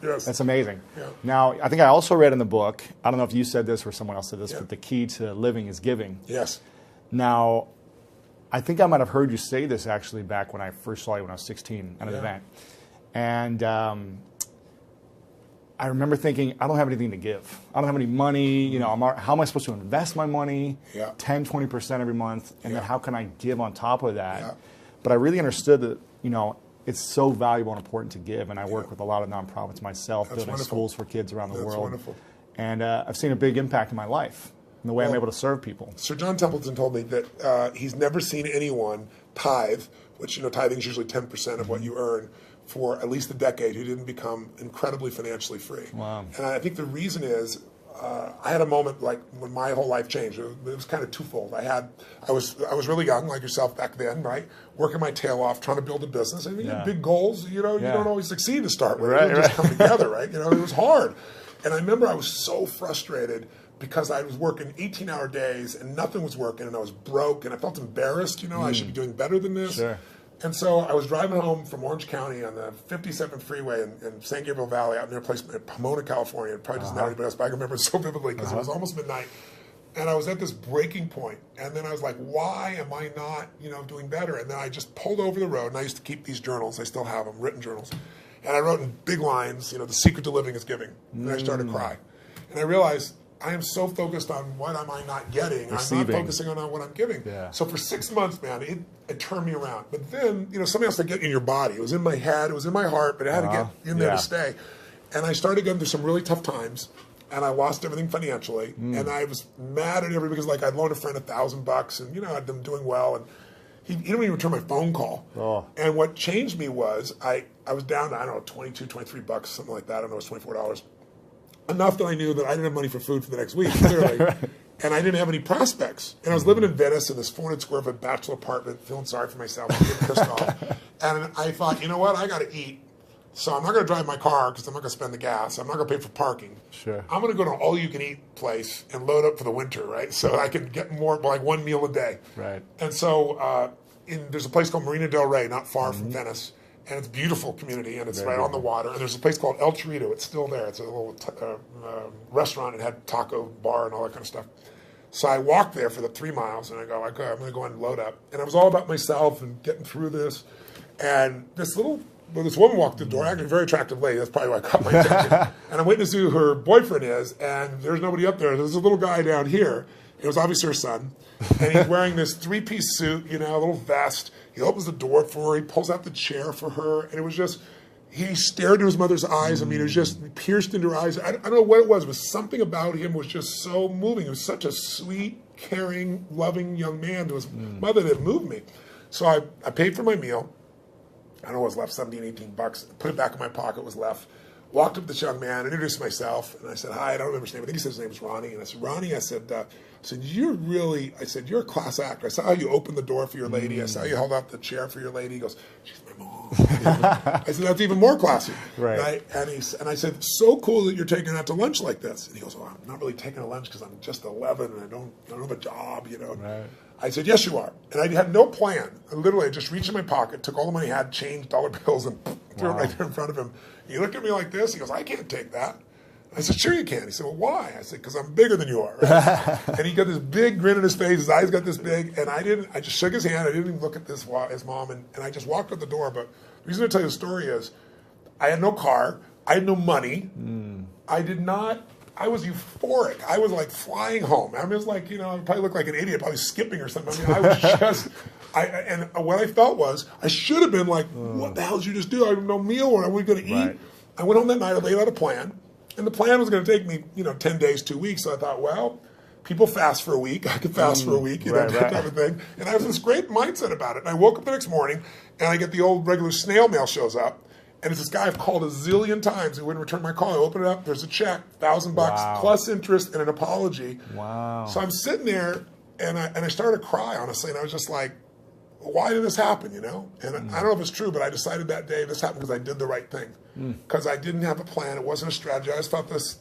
Yes. That's amazing. Yeah. Now, I think I also read in the book, I don't know if you said this or someone else said this, Yeah. but the key to living is giving. Yes. Now, I think I might have heard you say this actually back when I first saw you when I was 16 at an Yeah. event. And I remember thinking, I don't have anything to give. I don't have any money. You know, how am I supposed to invest my money? Yeah. 10, 20% every month. And then Yeah. how can I give on top of that? Yeah. But I really understood that, you know, it's so valuable and important to give. And I work with a lot of nonprofits myself, That's building wonderful. schools for kids around the That's world. wonderful. And I've seen a big impact in my life in the way I'm Well, able to serve people. Sir John Templeton told me that he's never seen anyone tithe, which, you know, tithing is usually 10% of what you earn, for at least a decade, who didn't become incredibly financially free. Wow. And I think the reason is, I had a moment like when my whole life changed. It was kind of twofold. I was really young, like yourself back then, right? Working my tail off, trying to build a business. I mean, you Yeah. have big goals, you know, you Yeah. don't always succeed to start with. Right, It just right. come together, right? You know, it was hard. And I remember I was so frustrated because I was working 18-hour days and nothing was working, and I was broke, and I felt embarrassed. You know, I should be doing better than this. Sure. And so I was driving home from Orange County on the 57th freeway in San Gabriel Valley out near a place in Pomona, California. It probably doesn't matter anybody else, but I can remember it so vividly because it was almost midnight. And I was at this breaking point. And then I was like, why am I not, you know, doing better? And then I just pulled over the road, and I used to keep these journals. I still have them, written journals. And I wrote in big lines, you know, the secret to living is giving. And I started to cry. And I realized I am so focused on what am I not getting. Receiving. I'm not focusing on what I'm giving. Yeah. So for 6 months, man, it turned me around. But then, you know, something else to get in your body. It was in my head, it was in my heart, but it had to get in there Yeah. to stay. And I started going through some really tough times, and I lost everything financially. And I was mad at everybody because, like, I'd loaned a friend $1,000, and, you know, I'd been doing well, and he didn't even return my phone call. Oh. And what changed me was I was down to, I don't know, 22, 23 bucks, something like that. I don't know, it was $24. Enough that I knew that I didn't have money for food for the next week, clearly. And I didn't have any prospects. And I was living in Venice in this 400 square foot bachelor apartment, feeling sorry for myself, getting pissed off. And I thought, you know what, I got to eat. So I'm not going to drive my car because I'm not going to spend the gas. I'm not going to pay for parking. Sure. I'm going to go to an all-you-can-eat place and load up for the winter, right? So I can get more, like one meal a day. Right. And so there's a place called Marina del Rey, not far from Venice. And it's a beautiful community, and it's right on the water. And there's a place called El Chorrito. It's still there. It's a little restaurant. It had taco bar and all that kind of stuff. So I walked there for the 3 miles, and I go, okay, I'm going to go and load up. And it was all about myself and getting through this. And this woman walked through the door, actually a very attractive lady. That's probably why I caught my attention. And I went to see who her boyfriend is, and there's nobody up there. There's a little guy down here. It was obviously her son. And he's wearing this 3-piece suit, you know, a little vest. He opens the door for her. He pulls out the chair for her. And it was just, he stared into his mother's eyes. I mean, it was just pierced into her eyes. I don't know what it was, but something about him was just so moving. He was such a sweet, caring, loving young man to his mother that moved me. So I paid for my meal. I don't know what was left, 17, 18 bucks. Put it back in my pocket, what was left. Walked up to this young man, introduced myself, and I said, hi, I don't remember his name. I think he said his name was Ronnie. And I said, Ronnie, I said, you're a class actor. I saw how you opened the door for your lady. I saw how you held out the chair for your lady. He goes, she's my mom. I said, that's even more classy. Right. And I said, so cool that you're taking her out to lunch like this. And he goes, I'm not really taking her lunch because I'm just 11 and I don't have a job, you know. Right. I said, yes, you are. And I had no plan. I just reached in my pocket, took all the money I had, changed dollar bills, and threw it right there in front of him. He looked at me like this. He goes, I can't take that. I said, sure you can. He said, well, why? I said, because I'm bigger than you are. Right? And he got this big grin on his face. His eyes got this big. And I just shook his hand. I didn't even look at his mom. And I just walked out the door. But the reason I tell you the story is I had no car. I had no money. I was euphoric. I was like flying home. I mean, it was like, you know, I probably looked like an idiot, probably skipping or something. I mean, I was just, and what I felt was I should have been like, what the hell did you just do? I have no meal or I wasn't going to eat. Right. I went home that night, I laid out a plan, and the plan was going to take me, 10 days, 2 weeks. So I thought, well, people fast for a week. I could fast for a week, that type of thing. And I was in this great mindset about it. And I woke up the next morning, and I get the old regular snail mail shows up. And it's this guy I've called a zillion times who wouldn't return my call. I open it up, there's a check, $1,000 plus interest and an apology. Wow. So I'm sitting there, and I started to cry, honestly. And I was just like, why did this happen, And I don't know if it's true, but I decided that day this happened because I did the right thing. Because I didn't have a plan. It wasn't a strategy. I just felt this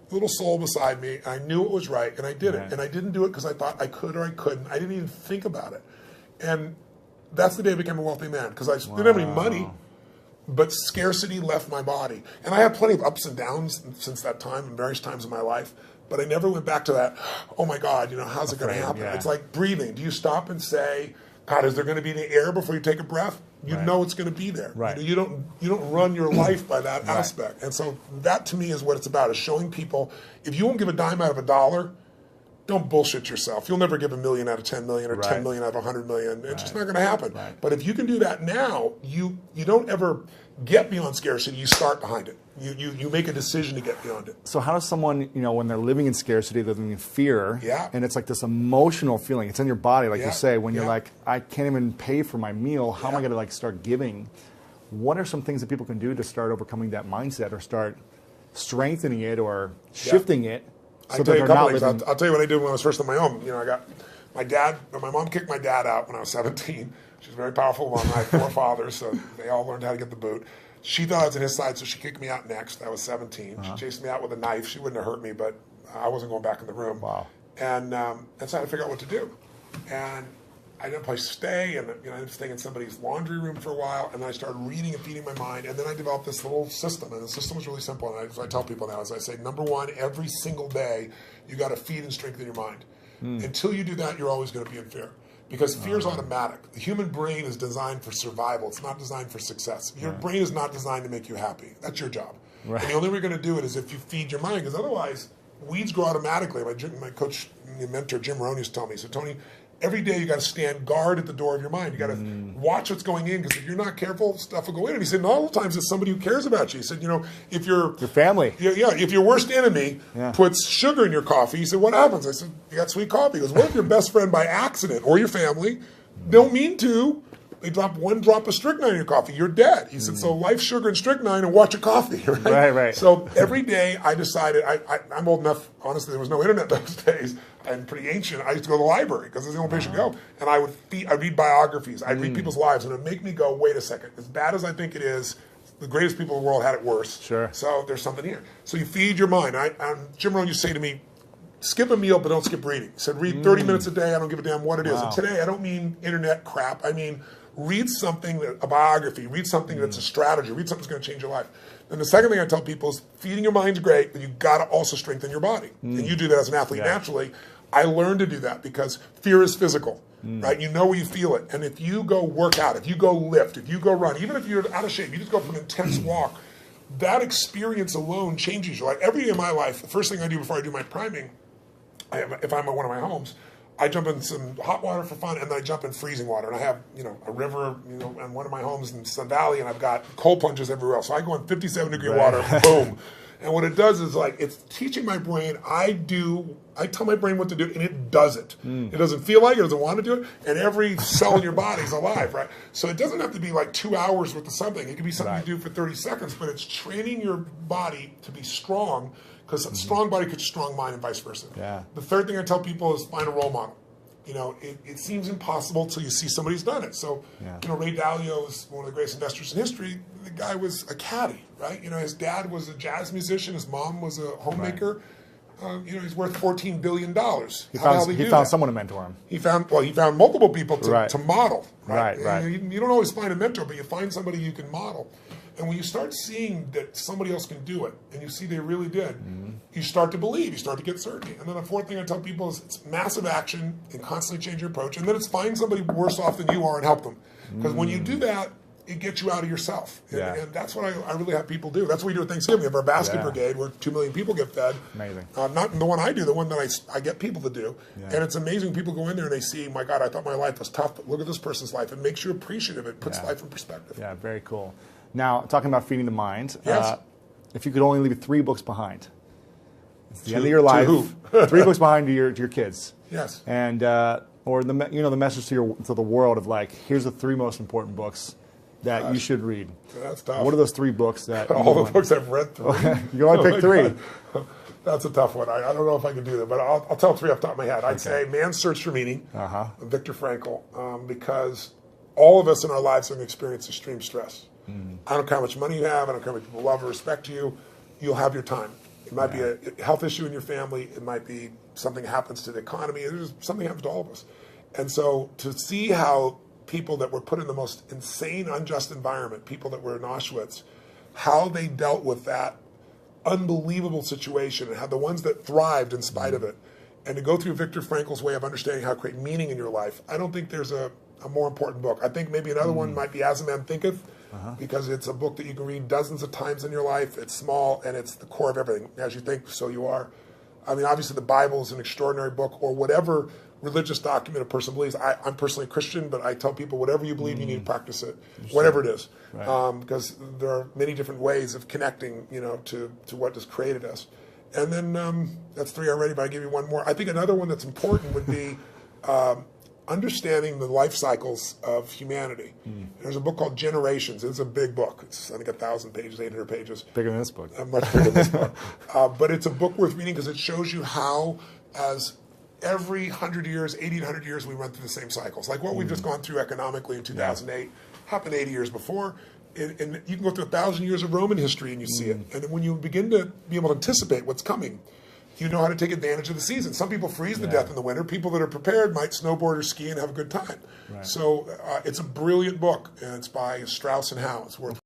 little soul beside me. I knew it was right, and I did it. And I didn't do it because I thought I could or I couldn't. I didn't even think about it. And that's the day I became a wealthy man, because I didn't have any money. but scarcity left my body. And I had plenty of ups and downs since that time in various times in my life, but I never went back to that, oh my God, how's it going to happen? Yeah. It's like breathing. Do you stop and say, God, is there going to be any air before you take a breath? You know it's going to be there. Right. You don't run your life by that aspect. And so that to me is what it's about, is showing people, if you won't give a dime out of $1, don't bullshit yourself. You'll never give $1 million out of 10 million or 10 million out of 100 million. It's just not going to happen. Right. But if you can do that now, you don't ever get beyond scarcity. You start behind it. You make a decision to get beyond it. So how does someone, when they're living in scarcity, they're living in fear, and it's like this emotional feeling, it's in your body, like you say, when you're like, I can't even pay for my meal, how am I going to start giving? What are some things that people can do to start overcoming that mindset, or start strengthening it or shifting it? I can tell you a couple things. I'll tell you what I did when I was first on my own. I got my mom kicked my dad out when I was 17. She was a very powerful woman. I had 4 fathers, so they all learned how to get the boot. She thought I was on his side, so she kicked me out next. I was 17. She chased me out with a knife. She wouldn't have hurt me, but I wasn't going back in the room. Wow. And so I had to figure out what to do. And I didn't have a place to stay, and I ended up staying in somebody's laundry room for a while, and then I started reading and feeding my mind, and then I developed this little system, and the system was really simple, and I tell people now, as I say, number one, every single day, you got to feed and strengthen your mind. Until you do that, you're always going to be in fear. Because fear is automatic. The human brain is designed for survival. It's not designed for success. Your brain is not designed to make you happy. That's your job. Right. And the only way you're going to do it is if you feed your mind, because otherwise, weeds grow automatically. My coach, my mentor, Jim Rohn, used to tell me, so Tony, every day you got to stand guard at the door of your mind. You got to watch what's going in, because if you're not careful, stuff will go in. And he said, all the times it's somebody who cares about you. He said, if your family, if your worst enemy puts sugar in your coffee, he said, what happens? I said, you got sweet coffee. He goes, what if your best friend by accident, or your family, don't mean to, they drop 1 drop of strychnine in your coffee, you're dead. He said, so life's sugar and strychnine, and watch your coffee. Right. So every day I decided, I'm old enough, honestly, there was no internet those days. I'm pretty ancient. I used to go to the library because it's the only place you go. And I'd read biographies. I'd read people's lives, and it would make me go, wait a second. As bad as I think it is, the greatest people in the world had it worse. Sure. So there's something here. So you feed your mind. Jim Rohn used to say to me, skip a meal, but don't skip reading. He said, read 30 minutes a day. I don't give a damn what it is. And today, I don't mean internet crap. I mean, read something, a biography. Read something that's a strategy. Read something that's going to change your life. And the second thing I tell people is feeding your mind's great, but you've got to also strengthen your body. And you do that as an athlete naturally. I learned to do that because fear is physical, right? You know where you feel it. And if you go work out, if you go lift, if you go run, even if you're out of shape, you just go for an intense walk, that experience alone changes your life. Every day of my life, the first thing I do before I do my priming, if I'm at one of my homes, I jump in some hot water for fun, and then I jump in freezing water. And I have, a river, in one of my homes in Sun Valley, and I've got cold plunges everywhere else. So I go in 57-degree water, boom. And what it does is it's teaching my brain, I tell my brain what to do, and it does it. It doesn't feel like it, doesn't want to do it, and every cell in your body is alive, right? So it doesn't have to be 2 hours worth of something. It can be something you do for 30 seconds, but it's training your body to be strong, because a strong body creates a strong mind, and vice versa. Yeah. The third thing I tell people is find a role model. It seems impossible until you see somebody who's done it. So, Ray Dalio is one of the greatest investors in history. The guy was a caddy, right? His dad was a jazz musician. His mom was a homemaker. He's worth $14 billion. He found someone to mentor him. He found multiple people to model. Right. You don't always find a mentor, but you find somebody you can model. And when you start seeing that somebody else can do it, and you see they really did, you start to believe, you start to get certainty. And then the fourth thing I tell people is it's massive action and constantly change your approach. And then it's find somebody worse off than you are and help them. Because when you do that, it gets you out of yourself. And that's what I really have people do. That's what we do at Thanksgiving. We have our basket brigade where 2 million people get fed. Amazing. Not the one I do, the one that I get people to do. And it's amazing. People go in there and they see, my God, I thought my life was tough, but look at this person's life. It makes you appreciative. It puts life in perspective. Yeah, very cool. Now, talking about feeding the mind, yes. If you could only leave 3 books behind, it's the end of your life. 3 books behind to your kids. Yes. And or the message to the world of here's the 3 most important books that you should read. That's tough. What are those 3 books that all the books I've read through? You only pick 3. That's a tough one. I don't know if I can do that, but I'll tell 3 off the top of my head. I'd say Man's Search for Meaning, Viktor Frankl, because all of us in our lives are going to experience extreme stress. I don't care how much money you have. I don't care how much people love or respect you. You'll have your time. It might be a health issue in your family. It might be something happens to the economy. Something happens to all of us. And so to see how people that were put in the most insane, unjust environment, people that were in Auschwitz, how they dealt with that unbelievable situation and how the ones that thrived in spite of it. And to go through Viktor Frankl's way of understanding how to create meaning in your life, I don't think there's a more important book. I think maybe another one might be As a Man Thinketh, because it's a book that you can read dozens of times in your life. It's small, and it's the core of everything. As you think, so you are. I mean, obviously the Bible is an extraordinary book, or whatever religious document a person believes. I'm personally a Christian, but I tell people whatever you believe, you need to practice it, whatever it is. Right. Because there are many different ways of connecting, to what has created us. And then that's 3 already, but I'll give you one more. I think another one that's important would be understanding the life cycles of humanity. There's a book called Generations. It's a big book. It's, I think, 1,000 pages, 800 pages. Bigger than this book. Much bigger than this book. But it's a book worth reading because it shows you how, as every 100 years, 80 to 100 years, we run through the same cycles. Like what we've just gone through economically in 2008 happened 80 years before. And you can go through 1,000 years of Roman history and you see it. And when you begin to be able to anticipate what's coming, you know how to take advantage of the season. Some people freeze to death in the winter. People that are prepared might snowboard or ski and have a good time. Right. So it's a brilliant book, and it's by Strauss and Howe. It's worth